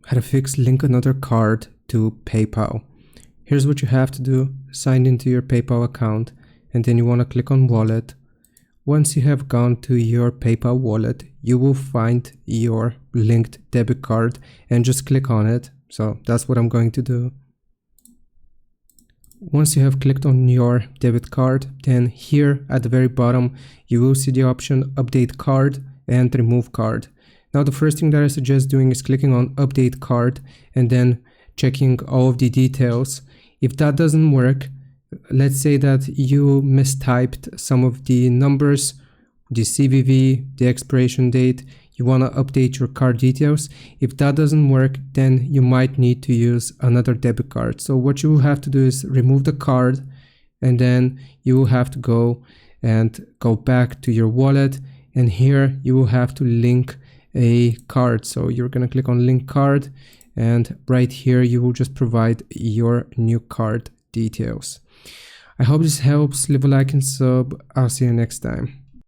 how to fix link another card to PayPal. Here's what you have to do. Sign into your PayPal account and then you want to click on wallet. Once you have gone to your PayPal wallet, you will find your linked debit card and just click on it. So that's what I'm going to do. Once you have clicked on your debit card, then here at the very bottom, you will see the option update card and remove card. Now the first thing that I suggest doing is clicking on update card and then checking all of the details. If that doesn't work, let's say that you mistyped some of the numbers, the CVV, the expiration date, you want to update your card details. If that doesn't work, then you might need to use another debit card. So what you will have to do is remove the card and then you will have to go back to your wallet, and here you will have to link a card. So you're going to click on link card, and right here you will just provide your new card details. I hope this helps. Leave a like and sub. I'll see you next time.